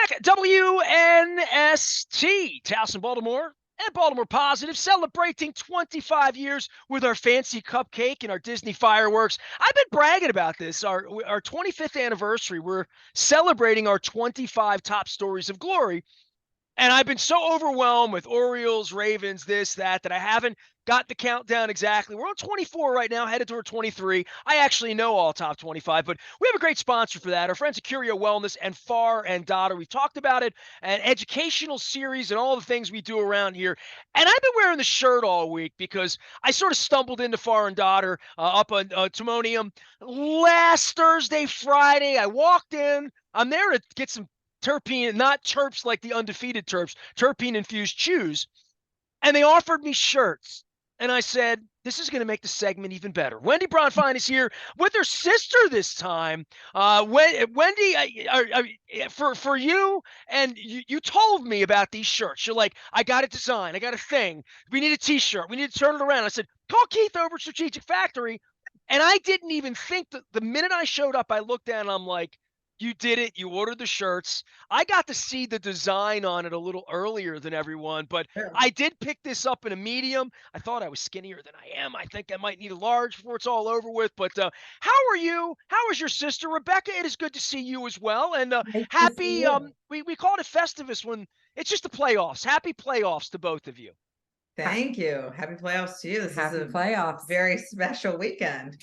back at WNST, Towson, Baltimore, and Baltimore Positive, celebrating 25 years with our fancy cupcake and our Disney fireworks. I've been bragging about this. Our 25th anniversary, we're celebrating our 25 top stories of glory. And I've been so overwhelmed with Orioles, Ravens, this, that I haven't got the countdown exactly. We're on 24 right now, headed toward 23. I actually know all top 25, but we have a great sponsor for that. Our friends at Curio Wellness and Far and Daughter. We've talked about it, an educational series and all the things we do around here. And I've been wearing the shirt all week because I sort of stumbled into Far and Daughter up on Timonium last Thursday, Friday. I walked in. I'm there to get some terpene, not terps like the undefeated terps, terpene infused chews. And they offered me shirts. And I said, this is going to make the segment even better. Wendy Bronfein is here with her sister this time. Wendy, for you, and you told me about these shirts. You're like, I got a design. I got a thing. We need a T-shirt. We need to turn it around. I said, call Keith over at Strategic Factory. And I didn't even think that the minute I showed up, I looked down and I'm like, you did it. You ordered the shirts. I got to see the design on it a little earlier than everyone, but Sure. I did pick this up in a medium. I thought I was skinnier than I am. I think I might need a large before it's all over with. But how are you? How is your sister, Rebecca? It is good to see you as well. And Nice to see happy. you. We called it Festivus when it's just the playoffs. Happy playoffs to both of you. Thank you. Happy playoffs to you. This Happy is a playoffs. very special weekend.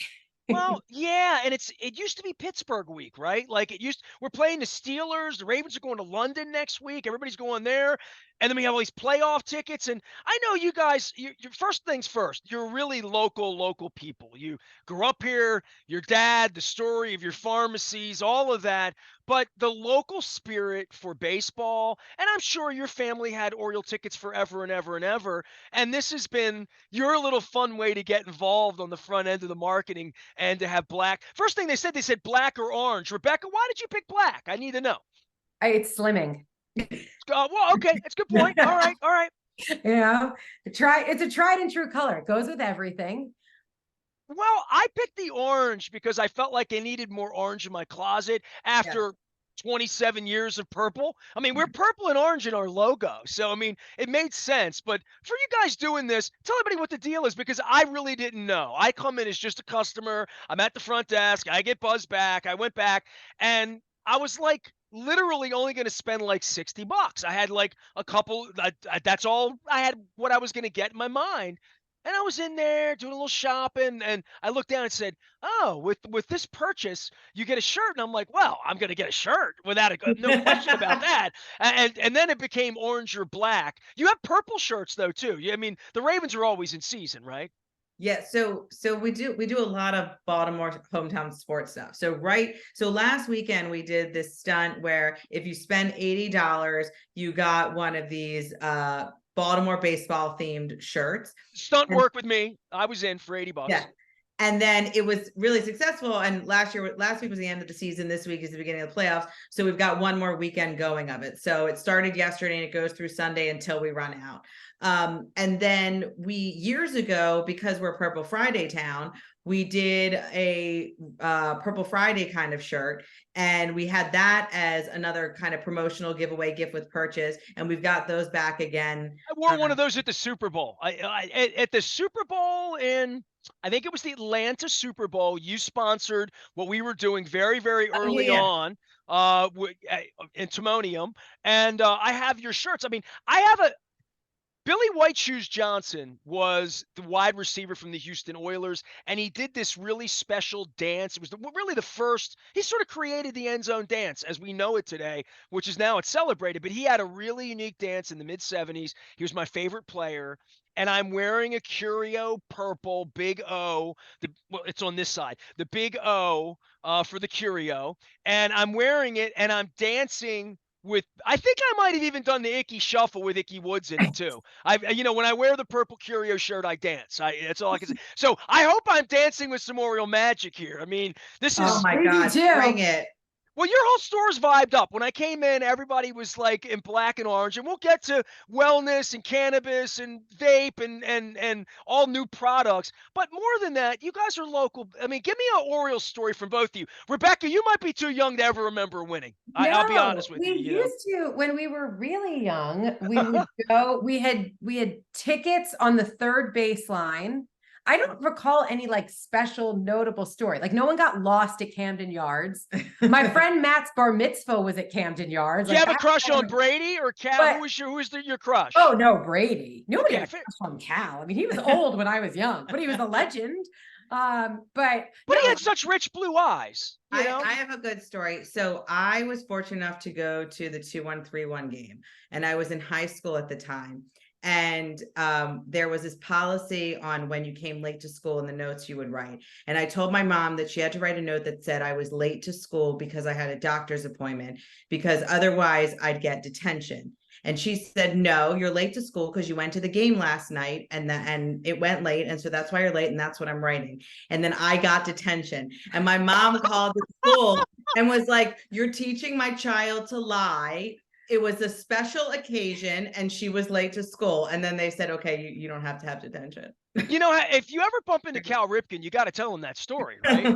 Well, yeah, and it used to be Pittsburgh week, right? Like we're playing the Steelers, the Ravens are going to London next week, everybody's going there, and then we have all these playoff tickets. And I know you guys, you first things first, you're really local people. You grew up here, your dad, the story of your pharmacies, all of that. But the local spirit for baseball, and I'm sure your family had Oriole tickets forever and ever and ever. And this has been your little fun way to get involved on the front end of the marketing and to have black. First thing they said black or orange. Rebecca, why did you pick black? I need to know. It's slimming. Well, okay, that's a good point. All right. It's a tried and true color. It goes with everything. Well, I picked the orange because I felt like I needed more orange in my closet after 27 years of purple. I mean, we're purple and orange in our logo. So, I mean, it made sense. But for you guys doing this, tell everybody what the deal is because I really didn't know. I come in as just a customer. I'm at the front desk. I get buzzed back. I went back and I was like, literally only going to spend like $60. I had like a couple, that's all I had, what I was going to get in my mind. And I was in there doing a little shopping, and I looked down and said, "Oh, with this purchase, you get a shirt." And I'm like, "Well, I'm gonna get a shirt without no question about that." And then it became orange or black. You have purple shirts though too. I mean, the Ravens are always in season, right? Yeah, so we do a lot of Baltimore hometown sports stuff. So last weekend we did this stunt where if you spend $80, you got one of these Baltimore baseball themed shirts. Stunt work with me. I was in for $80. Yeah. And then it was really successful. And last week was the end of the season. This week is the beginning of the playoffs. So we've got one more weekend going of it. So it started yesterday and it goes through Sunday until we run out. And then years ago, because we're Purple Friday town, we did a Purple Friday kind of shirt. And we had that as another kind of promotional giveaway gift with purchase. And we've got those back again. I wore one of those at the Super Bowl. At the Super Bowl I think it was the Atlanta Super Bowl. You sponsored what we were doing very, very early on in Timonium. And I have your shirts. I mean, Billy White Shoes Johnson was the wide receiver from the Houston Oilers, and he did this really special dance. It was really the first. He sort of created the end zone dance as we know it today, which is now it's celebrated. But he had a really unique dance in the mid-'70s. He was my favorite player. And I'm wearing a Curio purple big O. It's on this side. The big O for the Curio. And I'm wearing it, and I'm dancing I think I might have even done the Icky Shuffle with Icky Woods in it too. When I wear the purple Curio shirt, I dance. That's all I can say. So I hope I'm dancing with some Oriole magic here. I mean, this is. Oh my God, bring it. Well, your whole store's vibed up. When I came in, everybody was like in black and orange, and we'll get to wellness and cannabis and vape and all new products. But more than that, you guys are local. I mean, give me an Orioles story from both of you. Rebecca, you might be too young to ever remember winning. I'll be No, honest with we you. You know. used to when we were really young, we would go, we had tickets on the third baseline. I don't recall any like special notable story. Like no one got lost at Camden Yards. My friend Matt's bar mitzvah was at Camden Yards. Do you Like have a that, crush on Brady or Cal? but Who was your crush? oh no, Brady. Nobody Okay, had a crush on Cal. I mean, he was old when I was young, but he was a legend. But but no, he had such rich blue eyes. You know. I have a good story. So I was fortunate enough to go to the 2131 game, and I was in high school at the time. And there was this policy on when you came late to school and the notes you would write. And I told my mom that she had to write a note that said I was late to school because I had a doctor's appointment, because otherwise I'd get detention. And she said, no, you're late to school because you went to the game last night and it went late. And so that's why you're late. And that's what I'm writing. And then I got detention. And my mom called the school and was like, you're teaching my child to lie. It was a special occasion and she was late to school. And then they said, okay, you don't have to have detention. You know, if you ever bump into Cal Ripken, you got to tell him that story, right?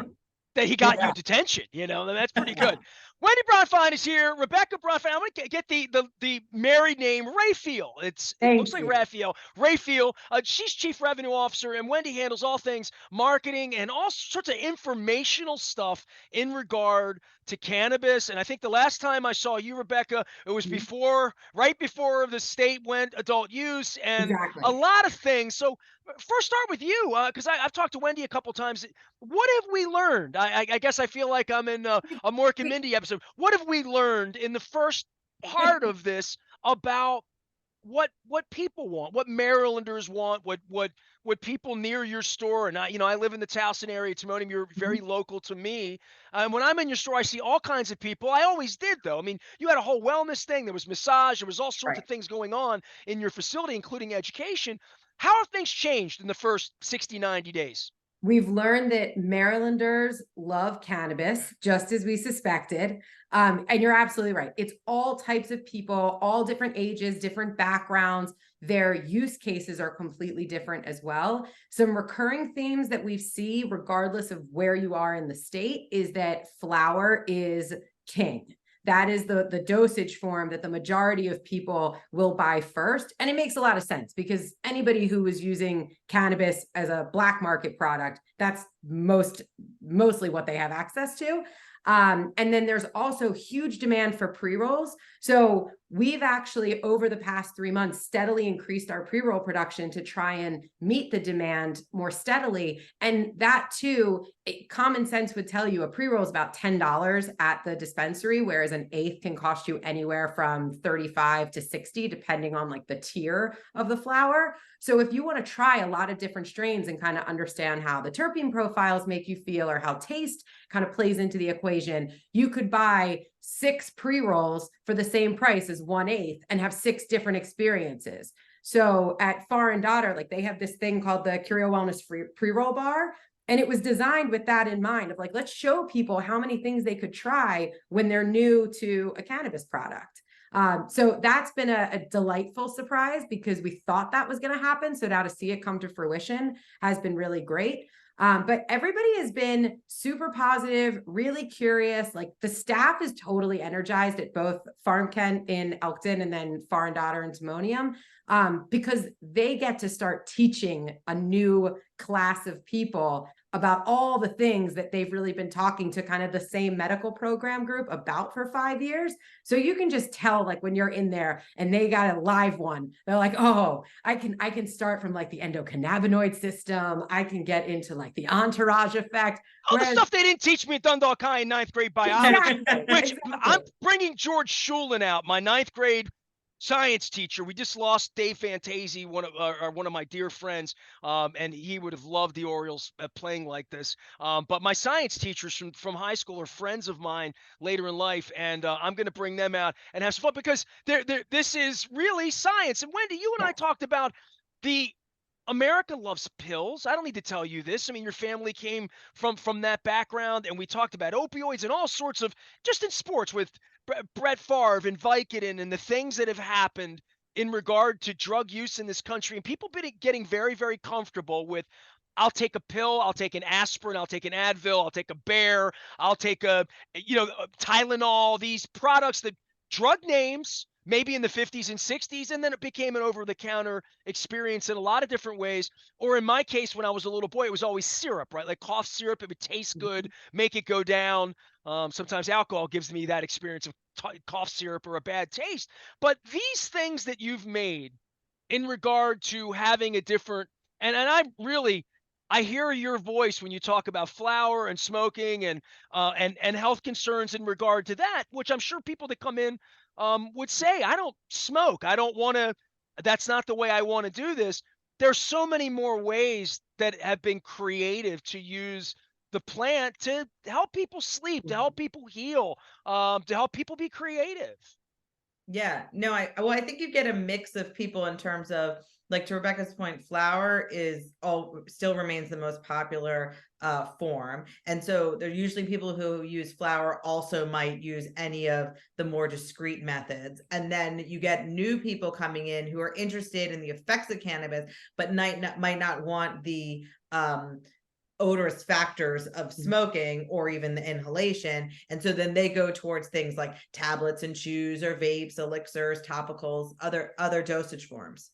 That he got you detention, you know, and that's pretty good. Wendy Bronfein is here. Rebecca Bronfein. I'm going to get the married name, Raphael. It looks like Raphael. Raphael. She's Chief Revenue Officer, and Wendy handles all things marketing and all sorts of informational stuff in regard to cannabis. And I think the last time I saw you, Rebecca, it was right before the state went adult use and a lot of things. So first start with you, because I've talked to Wendy a couple times. What have we learned? I guess I feel like I'm in a Mork and Mindy episode. What have we learned in the first part of this about what people want, what Marylanders want, what people near your store? And I live in the Towson area, Timonium. You're very local to me. And when I'm in your store, I see all kinds of people. I always did, though. I mean, you had a whole wellness thing. There was massage. There was all sorts of things going on in your facility, including education. How have things changed in the first 60, 90 days? We've learned that Marylanders love cannabis, just as we suspected. And you're absolutely right. It's all types of people, all different ages, different backgrounds. Their use cases are completely different as well. Some recurring themes that we see, regardless of where you are in the state, is that flower is king. That is the dosage form that the majority of people will buy first. And it makes a lot of sense because anybody who is using cannabis as a black market product, that's mostly what they have access to. And then there's also huge demand for pre-rolls. So we've actually, over the past 3 months, steadily increased our pre-roll production to try and meet the demand more steadily. And that too, common sense would tell you a pre-roll is about $10 at the dispensary, whereas an eighth can cost you anywhere from 35 to 60, depending on like the tier of the flower. So if you want to try a lot of different strains and kind of understand how the terpene profiles make you feel or how taste kind of plays into the equation, you could buy 6 pre-rolls for the same price as 1/8 and have 6 different experiences. So at Far and Daughter, like they have this thing called the Curio Wellness pre-roll bar. And it was designed with that in mind of like, let's show people how many things they could try when they're new to a cannabis product. So that's been a delightful surprise because we thought that was going to happen. So now to see it come to fruition has been really great. But everybody has been super positive, really curious. Like the staff is totally energized at both Farm Kent in Elkton and then Far and Daughter in Timonium, because they get to start teaching a new class of people about all the things that they've really been talking to kind of the same medical program group about for 5 years. So you can just tell, like when you're in there and they got a live one, they're like, oh, I can start from like the endocannabinoid system. I can get into like the entourage effect. All the stuff they didn't teach me at Dundalk High in 9th grade biology, which I'm bringing George Schulin out, my 9th grade science teacher. We just lost Dave Fantasi, one of my dear friends, and he would have loved the Orioles playing like this. But my science teachers from high school are friends of mine later in life, and I'm going to bring them out and have some fun because this is really science. And Wendy, you and I talked about the America loves pills. I don't need to tell you this. I mean, your family came from that background, and we talked about opioids and all sorts of just in sports with Brett Favre and Vicodin and the things that have happened in regard to drug use in this country. And people been getting very, very comfortable with. I'll take a pill. I'll take an aspirin. I'll take an Advil. I'll take a Bear. I'll take a Tylenol. These products that drug names maybe in the 50s and 60s, and then it became an over-the-counter experience in a lot of different ways. Or in my case, when I was a little boy, it was always syrup, right? Like cough syrup. It would taste good, make it go down. Sometimes alcohol gives me that experience of cough syrup or a bad taste. But these things that you've made in regard to having a different, I hear your voice when you talk about flour and smoking and health concerns in regard to that, which I'm sure people that come in would say, I don't smoke. I don't want to, that's not the way I want to do this. There's so many more ways that have been creative to use the plant to help people sleep, to help people heal, to help people be creative. Yeah, no, I think you get a mix of people in terms of, like, to Rebecca's point, flour still remains the most popular form. And so they're usually people who use flour also might use any of the more discreet methods. And then you get new people coming in who are interested in the effects of cannabis, but might not want the odorous factors of smoking or even the inhalation. And so then they go towards things like tablets and chews or vapes, elixirs, topicals, other dosage forms.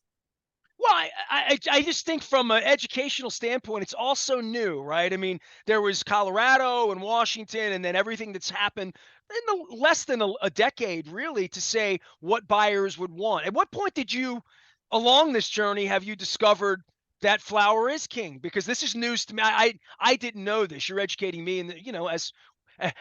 Well, I just think from an educational standpoint, it's also new, right? I mean, there was Colorado and Washington, and then everything that's happened in the less than a decade, really, to say what buyers would want. At what point did you, along this journey, have you discovered that flour is king? Because this is news to me. I didn't know this. You're educating me, and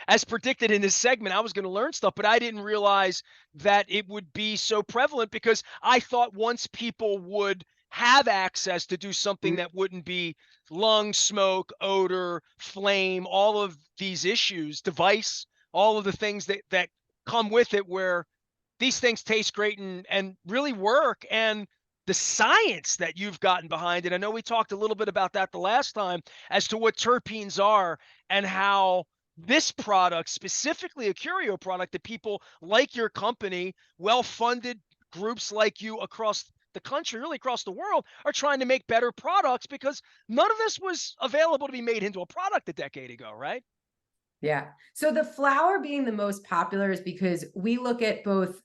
as predicted in this segment, I was going to learn stuff, but I didn't realize that it would be so prevalent because I thought once people would have access to do something that wouldn't be lung, smoke, odor, flame, all of these issues, device, all of the things that come with it, where these things taste great and really work. And the science that you've gotten behind it. I know we talked a little bit about that the last time as to what terpenes are and how this product, specifically a Curio product that people like your company, well-funded groups like you across the country, really across the world, are trying to make better products because none of this was available to be made into a product a decade ago, right? Yeah. So the flour being the most popular is because we look at both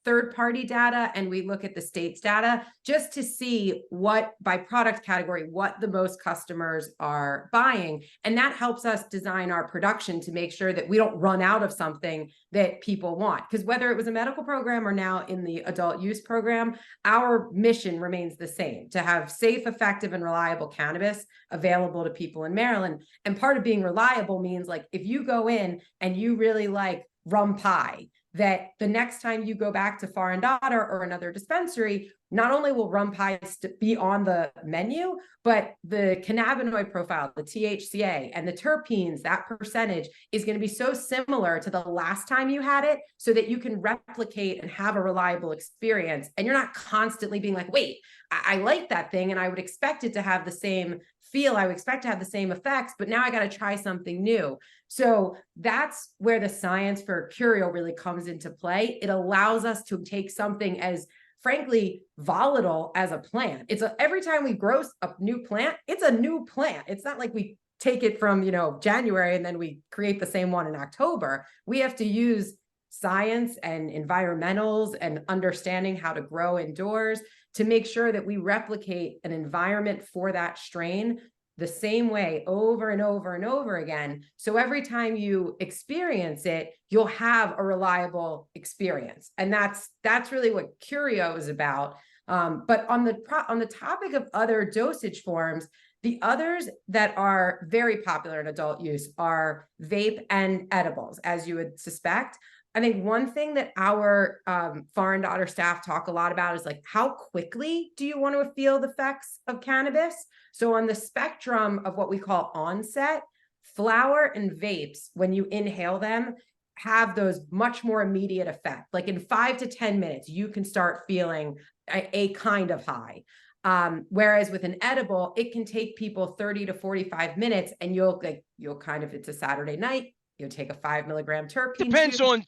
third-party data and we look at the state's data just to see what, by product category, what the most customers are buying. And that helps us design our production to make sure that we don't run out of something that people want. Because whether it was a medical program or now in the adult use program, our mission remains the same: to have safe, effective, and reliable cannabis available to people in Maryland. And part of being reliable means, like, if you go in and you really like rum pie, that the next time you go back to Far and Daughter or another dispensary, not only will rum pie be on the menu, but the cannabinoid profile, the THCA and the terpenes, that percentage is going to be so similar to the last time you had it, so that you can replicate and have a reliable experience. And you're not constantly being like, wait, I like that thing and I would expect it to have the same feel, I would expect to have the same effects, but now I got to try something new. So that's where the science for Curio really comes into play. It allows us to take something as, frankly, volatile as a plant. Every time we grow a new plant, it's a new plant. It's not like we take it from, January and then we create the same one in October. We have to use science and environmentals and understanding how to grow indoors to make sure that we replicate an environment for that strain the same way over and over and over again. So every time you experience it, you'll have a reliable experience. And that's really what Curio is about. But on the topic of other dosage forms, the others that are very popular in adult use are vape and edibles, as you would suspect. I think one thing that our Far and Daughter staff talk a lot about is, like, how quickly do you want to feel the effects of cannabis? So on the spectrum of what we call onset, flower and vapes, when you inhale them, have those much more immediate effect. Like in 5 to 10 minutes, you can start feeling a kind of high. Whereas with an edible, it can take people 30 to 45 minutes, and you'll kind of, it's a Saturday night, you'll take a 5 milligram terpene Depends chew. on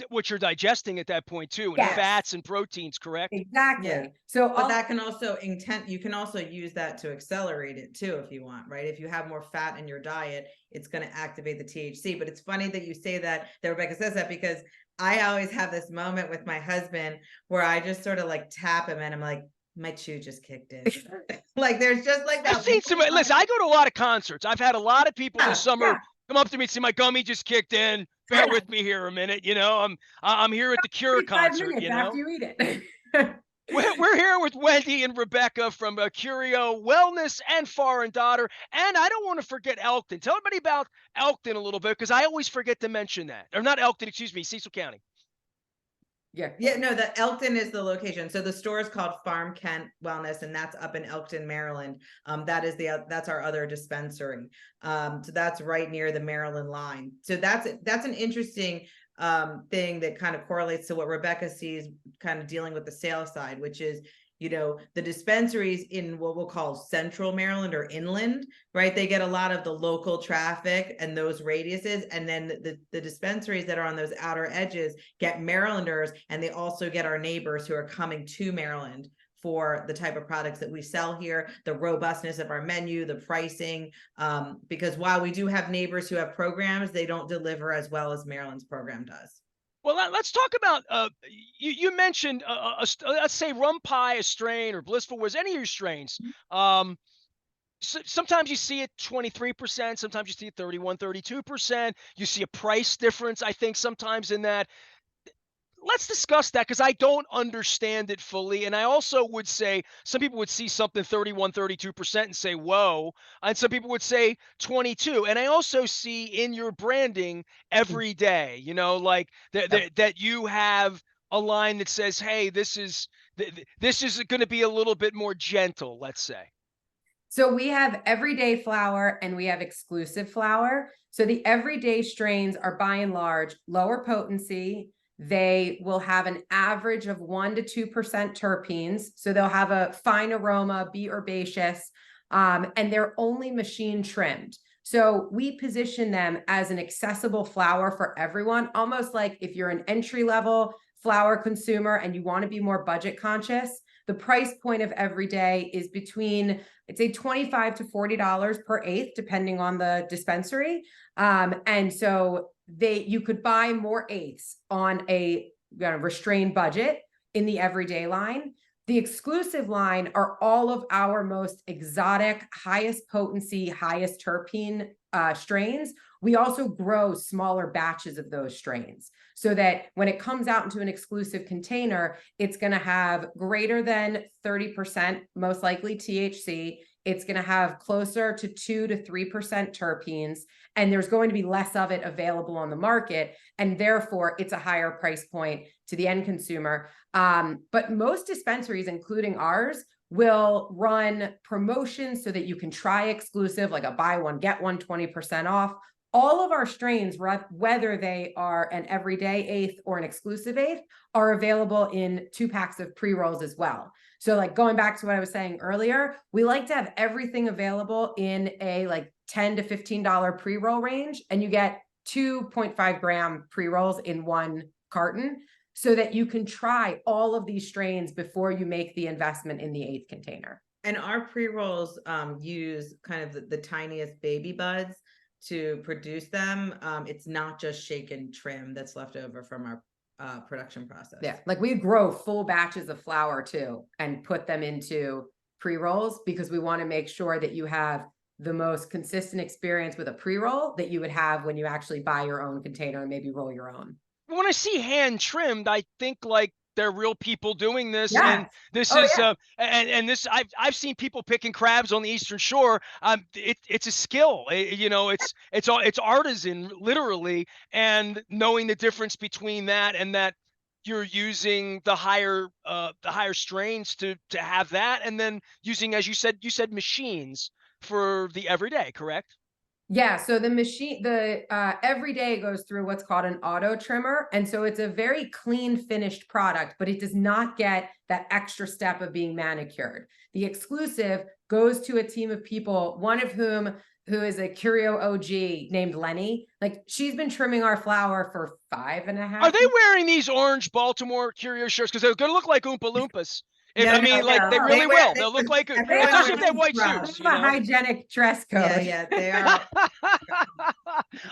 what you're digesting at that point too, and Yes, fats and proteins, correct? exactly. Yeah. So But that can also you can also use that to accelerate it too, if you want, right? If you have more fat in your diet, it's going to activate the THC. But it's funny that you say that Rebecca says that, because I always have this moment with my husband where I just sort of like tap him and I'm like, my chew just kicked in. Like there's just like I've that. seen some. Listen, I go to a lot of concerts. I've had a lot of people this Yeah, summer yeah. come up to me and say, "My gummy just kicked in. Bear with me here a minute." You know, I'm here at the Cure 45 concert. minutes You after know, you eat it. we're here with Wendy and Rebecca from Curio Wellness and Foreign Daughter, and I don't want to forget Elkton. Tell everybody about Elkton a little bit, because I always forget to mention that. Or not Elkton, excuse me, Cecil County. Yeah. Yeah, no, the Elkton is the location. So the store is called Farm Kent Wellness, and that's up in Elkton, Maryland. That's our other dispensary. So that's right near the Maryland line. So that's an interesting thing that kind of correlates to what Rebecca sees, kind of dealing with the sales side, which is, the dispensaries in what we'll call central Maryland or inland, right? They get a lot of the local traffic and those radiuses. And then the dispensaries that are on those outer edges get Marylanders, and they also get our neighbors who are coming to Maryland for the type of products that we sell here, the robustness of our menu, the pricing, because while we do have neighbors who have programs, they don't deliver as well as Maryland's program does. Well, let's talk about, you mentioned, let's say rum pie, a strain, or blissful was any of your strains. Sometimes you see it 23%, sometimes you see it 31, 32%. You see a price difference, I think, sometimes in that. Let's discuss that, because I don't understand it fully. And I also would say some people would see something 31, 32% and say, whoa. And some people would say 22. And I also see in your branding every day, like that you have a line that says, hey, this is going to be a little bit more gentle, let's say. So we have everyday flower and we have exclusive flower. So the everyday strains are by and large lower potency. They will have an average of 1 to 2% terpenes. So they'll have a fine aroma, be herbaceous, and they're only machine trimmed. So we position them as an accessible flower for everyone, almost like if you're an entry-level flower consumer and you want to be more budget conscious. The price point of everyday is between, I'd say, $25 to $40 per eighth, depending on the dispensary. And so you could buy more eighths on a restrained budget in the everyday line. The exclusive line are all of our most exotic, highest potency, highest terpene strains. We also grow smaller batches of those strains so that when it comes out into an exclusive container, it's going to have greater than 30%, most likely THC. It's going to have closer to 2 to 3% terpenes, and there's going to be less of it available on the market. And therefore, it's a higher price point to the end consumer. But most dispensaries, including ours, will run promotions so that you can try exclusive, like a buy one, get one, 20% off. All of our strains, whether they are an everyday eighth or an exclusive eighth, are available in 2 packs of pre-rolls as well. So like going back to what I was saying earlier, we like to have everything available in a like $10 to $15 pre-roll range, and you get 2.5 gram pre-rolls in 1 carton so that you can try all of these strains before you make the investment in the eighth container. And our pre-rolls use kind of the tiniest baby buds to produce them. It's not just shaken trim that's left over from our production process. Yeah, like we grow full batches of flower too and put them into pre-rolls because we want to make sure that you have the most consistent experience with a pre-roll that you would have when you actually buy your own container and maybe roll your own. When I see hand trimmed, I think like they're real people doing this, Yes. and this Oh, is yeah. and this I've seen people picking crabs on the Eastern Shore. It's a skill, it's artisan literally, and knowing the difference between that and that you're using the higher strains to have that, and then using, as you said machines for the everyday, correct? Yeah, so the machine, every day goes through what's called an auto trimmer. And so it's a very clean finished product, but it does not get that extra step of being manicured. The exclusive goes to a team of people, one of whom who is a Curio OG named Lenny. Like, she's been trimming our flower for 5.5 Are they years. wearing these orange Baltimore Curio shirts? Because they're going to look like Oompa Loompas. If, No, I mean, no, like, no. they really wear- will. They'll look like, everyone especially if wears they have white scrubs. suits, We have a hygienic dress code. Yeah, they are.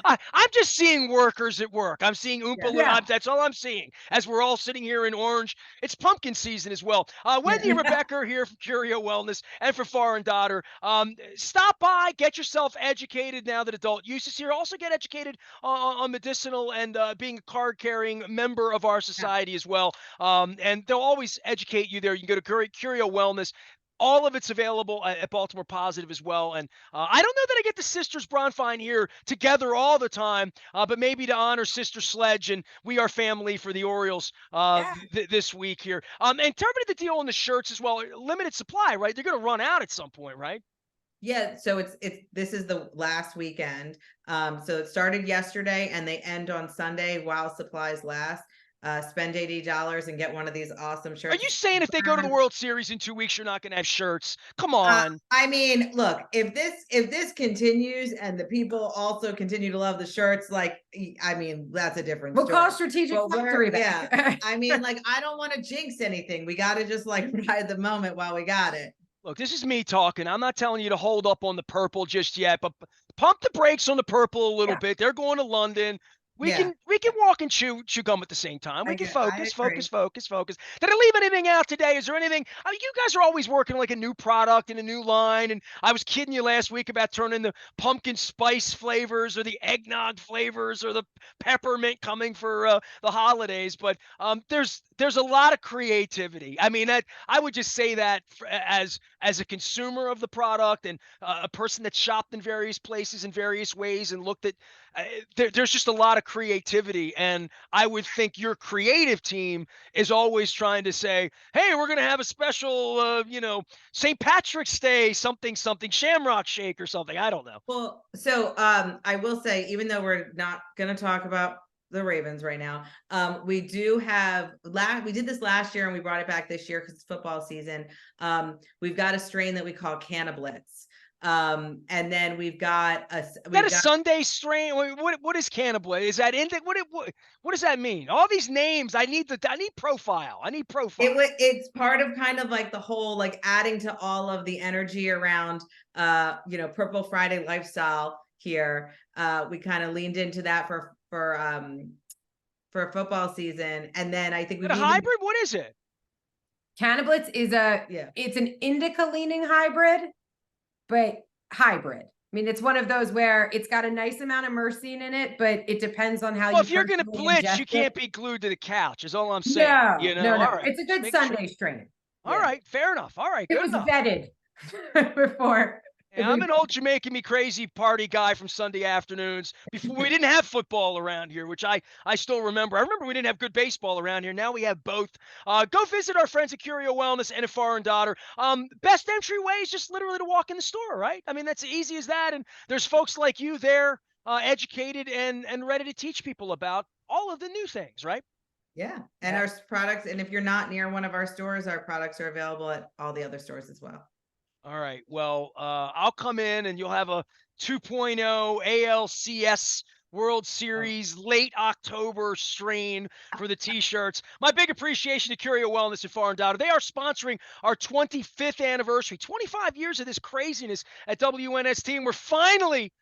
I'm just seeing workers at work. I'm seeing Oompa Loompas. Yeah. That's all I'm seeing as we're all sitting here in orange. It's pumpkin season as well. Wendy and Rebecca are here from Curio Wellness and for Foreign Daughter. Stop by, get yourself educated now that adult use is here. Also get educated on medicinal and being a card-carrying member of our society as well. And they'll always educate you there. You can go to Curio Wellness. All of it's available at Baltimore Positive as well. And I don't know that I get the sisters Bronfein here together all the time, but maybe to honor Sister Sledge and We Are Family for the Orioles Yeah. this week here. And tell me the deal on the shirts as well. Limited supply, right? They're going to run out at some point, right? Yeah, so this is the last weekend. So it started yesterday and they end on Sunday while supplies last. Spend $80 and get one of these awesome Are shirts. you saying if they go to the World Series in 2 weeks, you're not going to have shirts? Come on. I mean, look, if this continues and the people also continue to love the shirts, like, I mean, that's a different We'll story. call strategic But factory back. yeah, I mean, like, I don't want to jinx anything. We got to just like ride the moment while we got it. Look, this is me talking. I'm not telling you to hold up on the purple just yet, but pump the brakes on the purple a little bit. They're going to London. We can walk and chew gum at the same time. We can focus. Did I leave anything out today? Is there anything? I mean, you guys are always working like a new product and a new line. And I was kidding you last week about turning the pumpkin spice flavors or the eggnog flavors or the peppermint coming for the holidays. But there's a lot of creativity. I mean, I would just say that as a consumer of the product and a person that shopped in various places in various ways and looked at there's just a lot of creativity, and I would think your creative team is always trying to say, hey, we're going to have a special St. Patrick's Day something shamrock shake or something. I don't know. Well, so I will say, even though we're not going to talk about the Ravens right now, we do have we did this last year and we brought it back this year because it's football season. We've got a strain that we call Cannabis. And then we've got a Sunday strain. What is cannabis? Is that what does that mean? All these names. I need profile. It's part of kind of like the whole, like, adding to all of the energy around Purple Friday lifestyle here. We kind of leaned into that for football season. And then I think we a hybrid. What is it? Cannabis is it's an indica leaning hybrid, but hybrid. I mean, it's one of those where it's got a nice amount of myrcene in it, but it depends on how if you're going to blitz, you can't be glued to the couch, is all I'm saying. No. Right. It's a good Sunday strain. All right, fair enough. All right, it was vetted before. Yeah, I'm an old Jamaican me crazy party guy from Sunday afternoons. Before we didn't have football around here, which I still remember. I remember we didn't have good baseball around here. Now we have both. Go visit our friends at Curio Wellness and a Foreign Daughter. Best entryway is just literally to walk in the store, right? I mean, that's easy as that. And there's folks like you there, educated and ready to teach people about all of the new things, right? Yeah. And our products. And if you're not near one of our stores, our products are available at all the other stores as well. All right. Well, I'll come in and you'll have a 2.0 ALCS World Series late October strain for the T-shirts. My big appreciation to Curio Wellness and Foreign Daughter. They are sponsoring our 25th anniversary, 25 years of this craziness at WNST, and we're finally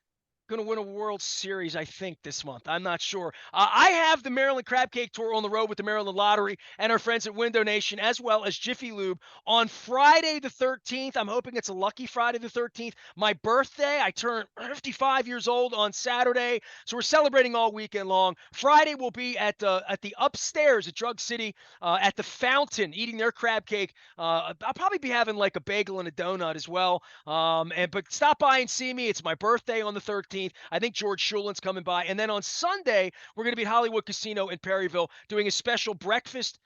going to win a World Series, I think, this month. I'm not sure. I have the Maryland Crab Cake Tour on the road with the Maryland Lottery and our friends at Window Nation, as well as Jiffy Lube on Friday the 13th. I'm hoping it's a lucky Friday the 13th. My birthday, I turn 55 years old on Saturday, so we're celebrating all weekend long. Friday we'll be at the upstairs at Drug City at the Fountain, eating their crab cake. I'll probably be having like a bagel and a donut as well. But stop by and see me. It's my birthday on the 13th. I think George Schulin's coming by. And then on Sunday, we're going to be at Hollywood Casino in Perryville doing a special breakfast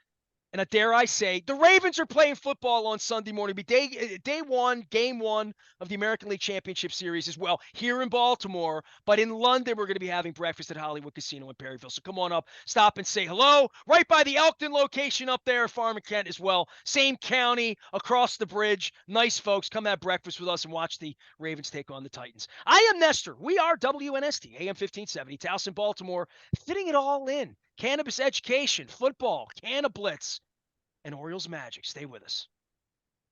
And dare I say, the Ravens are playing football on Sunday morning. Day one, game one of the American League Championship Series as well here in Baltimore. But in London, we're going to be having breakfast at Hollywood Casino in Perryville. So come on up, stop and say hello. Right by the Elkton location up there, Farm and Kent as well. Same county, across the bridge. Nice folks. Come have breakfast with us and watch the Ravens take on the Titans. I am Nestor. We are WNST, AM 1570, Towson, Baltimore, fitting it all in. Cannabis education, football, Cannablitz, and Orioles Magic. Stay with us.